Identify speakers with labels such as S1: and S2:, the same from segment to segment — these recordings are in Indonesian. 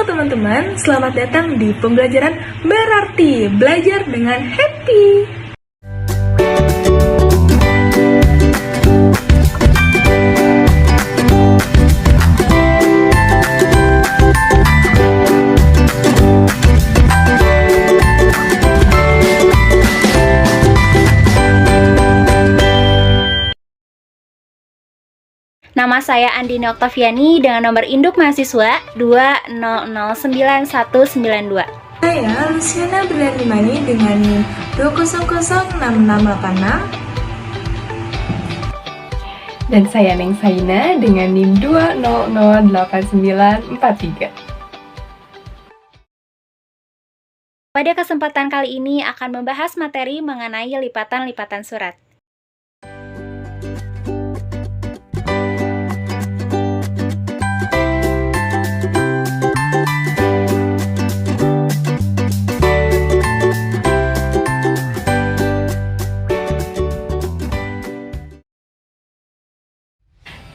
S1: teman-teman, selamat datang di pembelajaran berarti belajar dengan happy.
S2: Nama saya Andini Oktaviani dengan nomor induk mahasiswa 2009192.
S1: Saya Luciana Berdanimani dengan NIM 2006686.
S3: Dan saya Neng Saina dengan NIM 2008943.
S2: Pada kesempatan kali ini akan membahas materi mengenai lipatan-lipatan surat.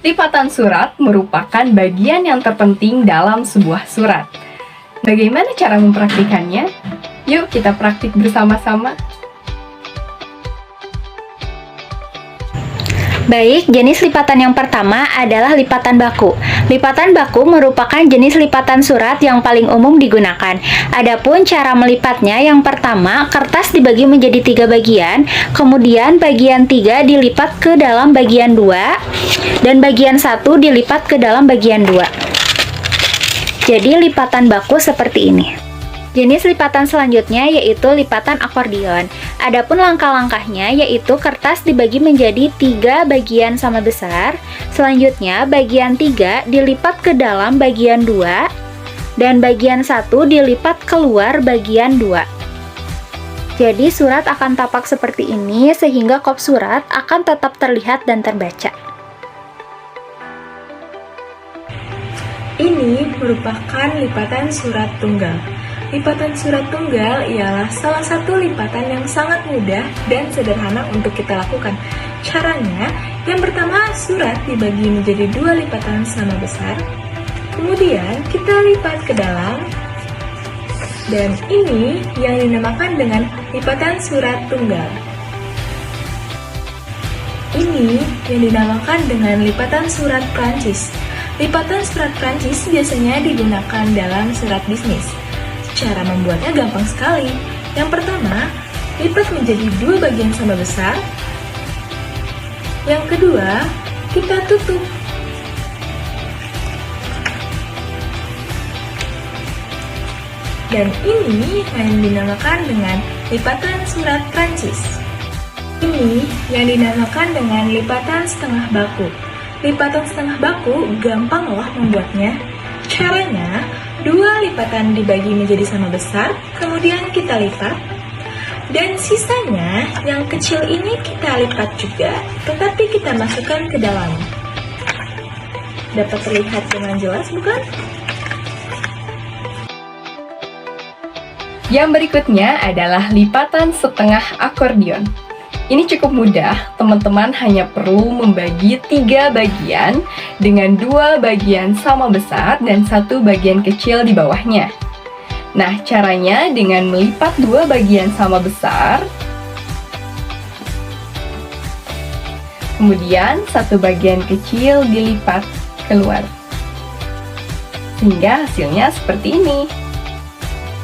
S3: Lipatan surat merupakan bagian yang terpenting dalam sebuah surat. Bagaimana cara mempraktikannya? Yuk kita praktik bersama-sama.
S2: Baik, jenis lipatan yang pertama adalah lipatan baku. Lipatan baku merupakan jenis lipatan surat yang paling umum digunakan. Adapun cara melipatnya, yang pertama, kertas dibagi menjadi 3 bagian, kemudian bagian 3 dilipat ke dalam bagian 2, dan bagian 1 dilipat ke dalam bagian 2. Jadi lipatan baku seperti ini. Jenis lipatan selanjutnya yaitu lipatan akordion. Adapun langkah-langkahnya yaitu kertas dibagi menjadi 3 bagian sama besar. Selanjutnya bagian 3 dilipat ke dalam bagian 2 dan bagian 1 dilipat keluar bagian 2. Jadi surat akan tapak seperti ini sehingga kop surat akan tetap terlihat dan terbaca.
S1: Ini merupakan lipatan surat tunggal. Lipatan surat tunggal ialah salah satu lipatan yang sangat mudah dan sederhana untuk kita lakukan. Caranya, yang pertama surat dibagi menjadi 2 lipatan sama besar, kemudian kita lipat ke dalam, dan ini yang dinamakan dengan lipatan surat tunggal. Ini yang dinamakan dengan lipatan surat Prancis. Lipatan surat Prancis biasanya digunakan dalam surat bisnis. Cara membuatnya gampang sekali. Yang pertama, lipat menjadi 2 bagian sama besar. Yang kedua, kita tutup. Dan ini yang dinamakan dengan lipatan surat Prancis. Ini yang dinamakan dengan lipatan setengah baku. Lipatan setengah baku gampang loh membuatnya. Caranya, 2 lipatan dibagi menjadi sama besar, kemudian kita lipat, dan sisanya yang kecil ini kita lipat juga, tetapi kita masukkan ke dalam. Dapat terlihat dengan jelas, bukan?
S3: Yang berikutnya adalah lipatan setengah akordion. Ini cukup mudah, teman-teman hanya perlu membagi 3 bagian dengan 2 bagian sama besar dan 1 bagian kecil di bawahnya. Nah, caranya dengan melipat 2 bagian sama besar, kemudian 1 bagian kecil dilipat keluar. Sehingga hasilnya seperti ini.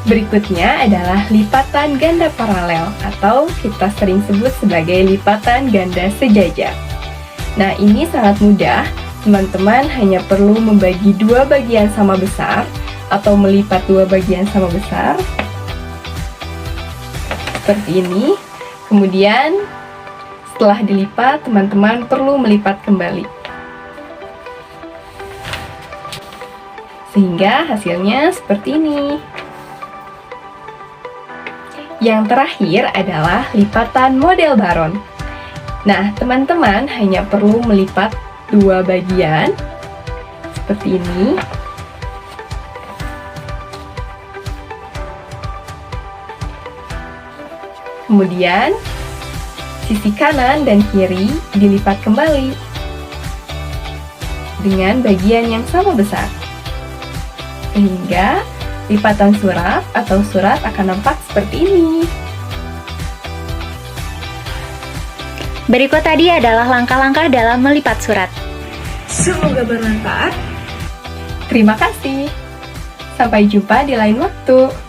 S3: Berikutnya adalah lipatan ganda paralel atau kita sering sebut sebagai lipatan ganda sejajar. Nah, ini sangat mudah. Teman-teman hanya perlu membagi 2 bagian sama besar atau melipat 2 bagian sama besar seperti ini. Kemudian setelah dilipat, teman-teman perlu melipat kembali sehingga hasilnya seperti ini. Yang terakhir adalah lipatan model baron. Nah, teman-teman hanya perlu melipat 2 bagian seperti ini. Kemudian, sisi kanan dan kiri dilipat kembali dengan bagian yang sama besar. Sehingga Lipatan surat atau surat akan nampak seperti ini.
S2: Berikut tadi adalah langkah-langkah dalam melipat surat.
S1: Semoga bermanfaat.
S3: Terima kasih. Sampai jumpa di lain waktu.